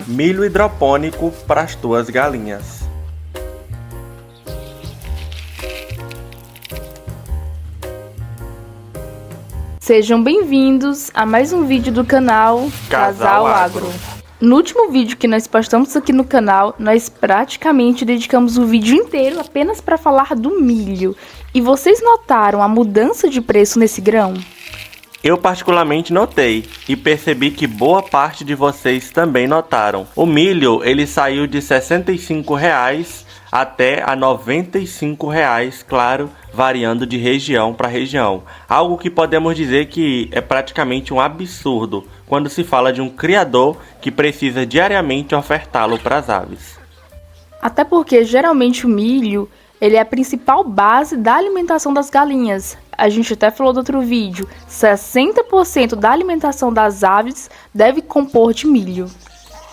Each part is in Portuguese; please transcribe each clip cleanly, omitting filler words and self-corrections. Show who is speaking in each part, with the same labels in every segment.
Speaker 1: Milho hidropônico para as tuas galinhas.
Speaker 2: Sejam bem-vindos a mais um vídeo do canal
Speaker 1: Casal Agro.
Speaker 2: No último vídeo que nós postamos aqui no canal, nós praticamente dedicamos o vídeo inteiro apenas para falar do milho. E vocês notaram a mudança de preço nesse grão?
Speaker 1: Eu particularmente notei e percebi que boa parte de vocês também notaram. O milho ele saiu de R$ 65,00 até a R$ 95,00, claro, variando de região para região. Algo que podemos dizer que é praticamente um absurdo quando se fala de um criador que precisa diariamente ofertá-lo para as aves.
Speaker 2: Até porque geralmente o milho ele é a principal base da alimentação das galinhas. A gente até falou no outro vídeo, 60% da alimentação das aves deve compor de milho.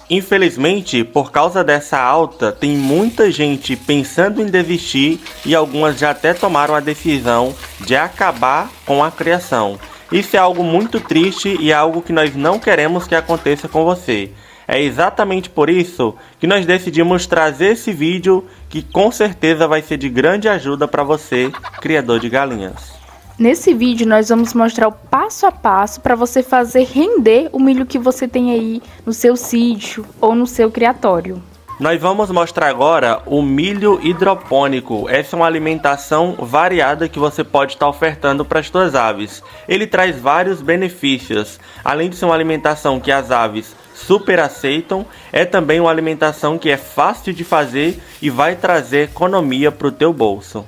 Speaker 1: Infelizmente, por causa dessa alta, tem muita gente pensando em desistir e algumas já até tomaram a decisão de acabar com a criação. Isso é algo muito triste e é algo que nós não queremos que aconteça com você. É exatamente por isso que nós decidimos trazer esse vídeo que com certeza vai ser de grande ajuda para você, criador de galinhas.
Speaker 2: Nesse vídeo nós vamos mostrar o passo a passo para você fazer render o milho que você tem aí no seu sítio ou no seu criatório.
Speaker 1: Nós vamos mostrar agora o milho hidropônico. Essa é uma alimentação variada que você pode estar ofertando para as suas aves. Ele traz vários benefícios. Além de ser uma alimentação que as aves super aceitam, é também uma alimentação que é fácil de fazer e vai trazer economia para o teu bolso.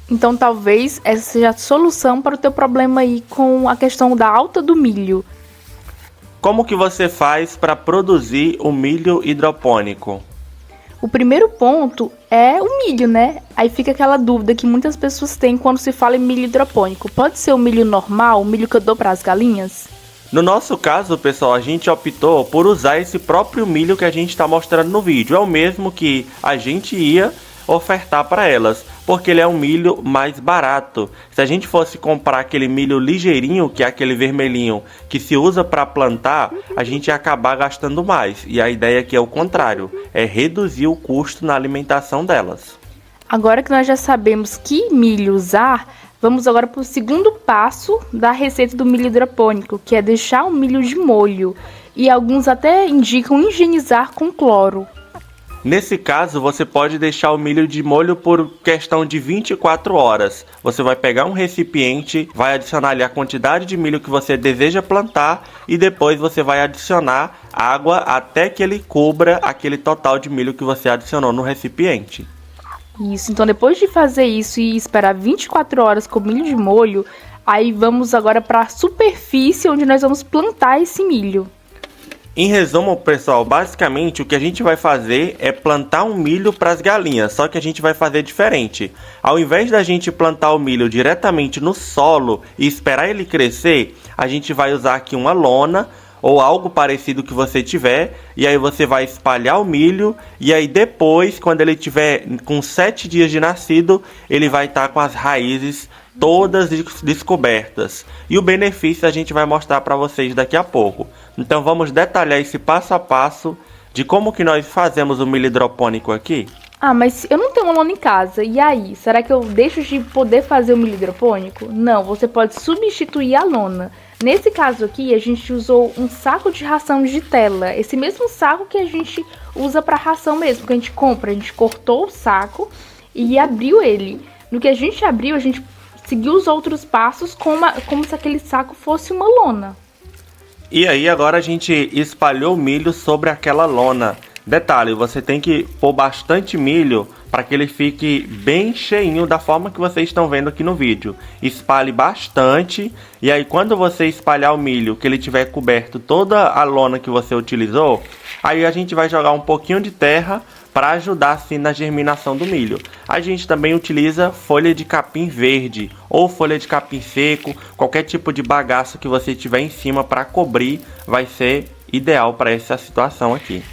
Speaker 2: Então talvez essa seja a solução para o teu problema aí com a questão da alta do milho.
Speaker 1: Como que você faz para produzir o milho hidropônico?
Speaker 2: O primeiro ponto é o milho, né? Aí fica aquela dúvida que muitas pessoas têm quando se fala em milho hidropônico. Pode ser o milho normal, o milho que eu dou para as galinhas?
Speaker 1: No nosso caso, pessoal, a gente optou por usar esse próprio milho que a gente está mostrando no vídeo. É o mesmo que a gente ia ofertar para elas, porque ele é um milho mais barato. Se a gente fosse comprar aquele milho ligeirinho, que é aquele vermelhinho que se usa para plantar, a gente ia acabar gastando mais. E a ideia aqui é o contrário, é reduzir o custo na alimentação delas.
Speaker 2: Agora que nós já sabemos que milho usar, vamos agora para o segundo passo da receita do milho hidropônico, que é deixar o milho de molho. E alguns até indicam higienizar com cloro.
Speaker 1: Nesse caso, você pode deixar o milho de molho por questão de 24 horas. Você vai pegar um recipiente, vai adicionar ali a quantidade de milho que você deseja plantar e depois você vai adicionar água até que ele cubra aquele total de milho que você adicionou no recipiente.
Speaker 2: Isso, então depois de fazer isso e esperar 24 horas com milho de molho, aí vamos agora para a superfície onde nós vamos plantar esse milho.
Speaker 1: Em resumo, pessoal, basicamente o que a gente vai fazer é plantar um milho para as galinhas, só que a gente vai fazer diferente. Ao invés da gente plantar o milho diretamente no solo e esperar ele crescer, a gente vai usar aqui uma lona ou algo parecido que você tiver, e aí você vai espalhar o milho, e aí depois, quando ele tiver com 7 dias de nascido, ele vai estar com as raízes todas descobertas. E o benefício a gente vai mostrar para vocês daqui a pouco. Então vamos detalhar esse passo a passo de como que nós fazemos o milho hidropônico aqui.
Speaker 2: Ah, mas eu não tenho uma lona em casa, e aí? Será que eu deixo de poder fazer o milho hidropônico? Não, você pode substituir a lona. Nesse caso aqui, a gente usou um saco de ração de tela. Esse mesmo saco que a gente usa para ração mesmo, que a gente compra. A gente cortou o saco e abriu ele. No que a gente abriu, a gente seguiu os outros passos como se aquele saco fosse uma lona.
Speaker 1: E aí agora a gente espalhou o milho sobre aquela lona. Detalhe, você tem que pôr bastante milho para que ele fique bem cheinho da forma que vocês estão vendo aqui no vídeo. Espalhe bastante e aí quando você espalhar o milho, que ele tiver coberto toda a lona que você utilizou, aí a gente vai jogar um pouquinho de terra para ajudar assim na germinação do milho. A gente também utiliza folha de capim verde ou folha de capim seco, qualquer tipo de bagaço que você tiver em cima para cobrir vai ser ideal para essa situação aqui.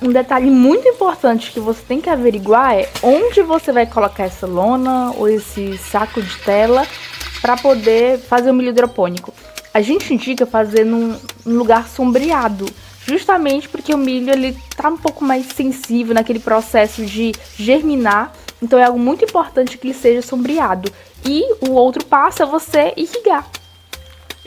Speaker 2: Um detalhe muito importante que você tem que averiguar é onde você vai colocar essa lona ou esse saco de tela para poder fazer o milho hidropônico. A gente indica fazer num lugar sombreado, justamente porque o milho ele tá um pouco mais sensível naquele processo de germinar, então é algo muito importante que ele seja sombreado. E o outro passo é você irrigar.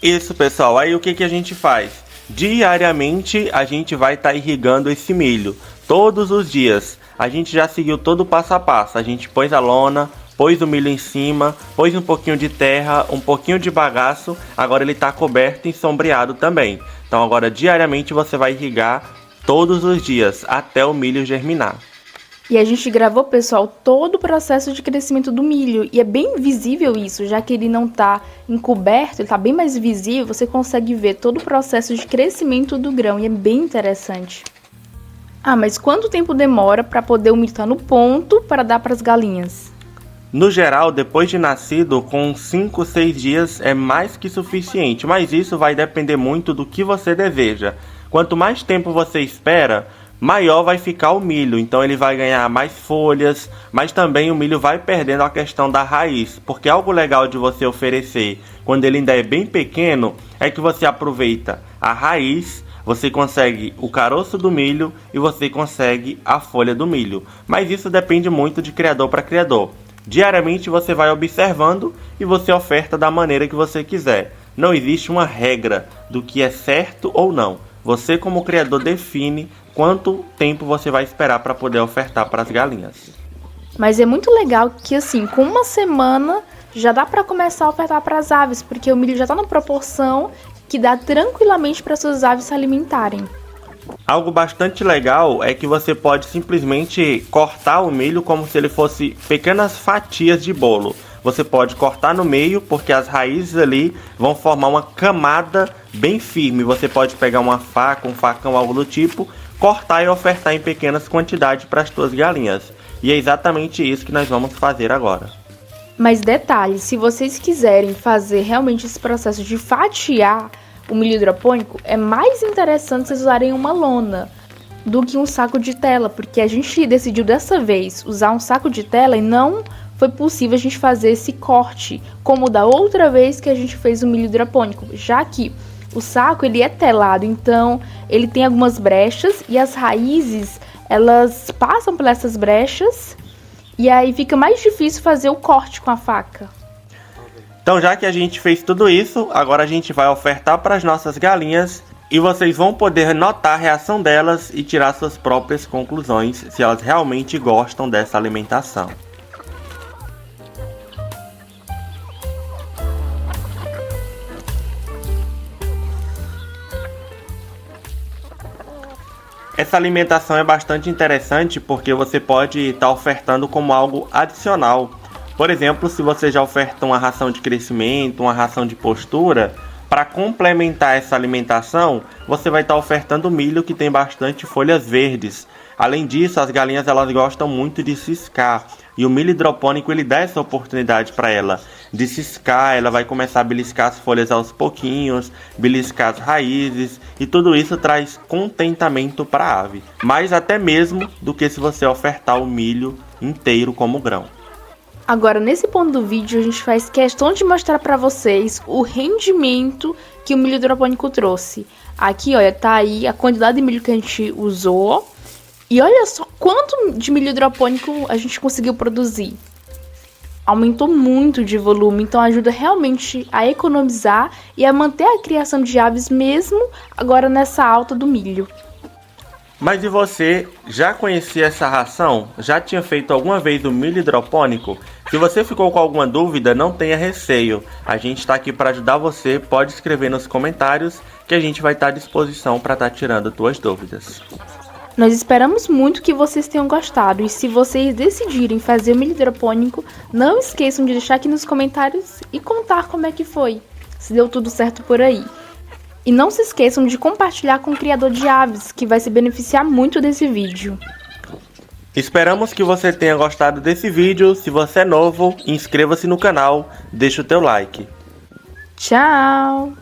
Speaker 1: Isso, pessoal. Aí o que a gente faz? Diariamente a gente vai estar irrigando esse milho. Todos os dias. A gente já seguiu todo o passo a passo. A gente pôs a lona, pôs o milho em cima, pôs um pouquinho de terra, um pouquinho de bagaço. Agora ele está coberto e sombreado também. Então agora diariamente você vai irrigar todos os dias até o milho germinar.
Speaker 2: E a gente gravou, pessoal, todo o processo de crescimento do milho. E é bem visível isso, já que ele não tá encoberto, ele tá bem mais visível. Você consegue ver todo o processo de crescimento do grão e é bem interessante. Ah, mas quanto tempo demora para poder o milho estar no ponto para dar para as galinhas?
Speaker 1: No geral, depois de nascido, com 5, 6 dias é mais que suficiente. Mas isso vai depender muito do que você deseja. Quanto mais tempo você espera, maior vai ficar o milho, então ele vai ganhar mais folhas, mas também o milho vai perdendo a questão da raiz, porque algo legal de você oferecer quando ele ainda é bem pequeno é que você aproveita a raiz, você consegue o caroço do milho e você consegue a folha do milho, mas isso depende muito de criador para criador. Diariamente você vai observando e você oferta da maneira que você quiser. Não existe uma regra do que é certo ou não. Você, como criador, define quanto tempo você vai esperar para poder ofertar para as galinhas.
Speaker 2: Mas é muito legal que, assim, com uma semana já dá para começar a ofertar para as aves, porque o milho já está na proporção que dá tranquilamente para suas aves se alimentarem.
Speaker 1: Algo bastante legal é que você pode simplesmente cortar o milho como se ele fosse pequenas fatias de bolo. Você pode cortar no meio, porque as raízes ali vão formar uma camada bem firme. Você pode pegar uma faca, um facão, algo do tipo, cortar e ofertar em pequenas quantidades para as suas galinhas. E é exatamente isso que nós vamos fazer agora.
Speaker 2: Mas detalhe, se vocês quiserem fazer realmente esse processo de fatiar o milho hidropônico, é mais interessante vocês usarem uma lona do que um saco de tela, porque a gente decidiu dessa vez usar um saco de tela e não foi possível a gente fazer esse corte, como da outra vez que a gente fez o milho hidropônico, já que o saco ele é telado, então ele tem algumas brechas e as raízes elas passam por essas brechas e aí fica mais difícil fazer o corte com a faca.
Speaker 1: Então, já que a gente fez tudo isso, agora a gente vai ofertar para as nossas galinhas e vocês vão poder notar a reação delas e tirar suas próprias conclusões se elas realmente gostam dessa alimentação. Essa alimentação é bastante interessante porque você pode estar ofertando como algo adicional. Por exemplo, se você já oferta uma ração de crescimento, uma ração de postura, para complementar essa alimentação, você vai estar ofertando milho que tem bastante folhas verdes. Além disso, as galinhas elas gostam muito de ciscar e o milho hidropônico ele dá essa oportunidade para ela de ciscar. Ela vai começar a beliscar as folhas aos pouquinhos, beliscar as raízes e tudo isso traz contentamento para a ave, mais até mesmo do que se você ofertar o milho inteiro como grão.
Speaker 2: Agora, nesse ponto do vídeo, a gente faz questão de mostrar para vocês o rendimento que o milho hidropônico trouxe. Aqui, olha, tá aí a quantidade de milho que a gente usou. E olha só quanto de milho hidropônico a gente conseguiu produzir. Aumentou muito de volume, então ajuda realmente a economizar e a manter a criação de aves mesmo agora nessa alta do milho.
Speaker 1: Mas e você, já conhecia essa ração? Já tinha feito alguma vez o milho hidropônico? Se você ficou com alguma dúvida, não tenha receio. A gente está aqui para ajudar você, pode escrever nos comentários que a gente vai estar à disposição para estar tirando suas dúvidas.
Speaker 2: Nós esperamos muito que vocês tenham gostado e se vocês decidirem fazer o milho hidropônico, não esqueçam de deixar aqui nos comentários e contar como é que foi, se deu tudo certo por aí. E não se esqueçam de compartilhar com o criador de aves, que vai se beneficiar muito desse vídeo.
Speaker 1: Esperamos que você tenha gostado desse vídeo. Se você é novo, inscreva-se no canal, deixa o teu like.
Speaker 2: Tchau!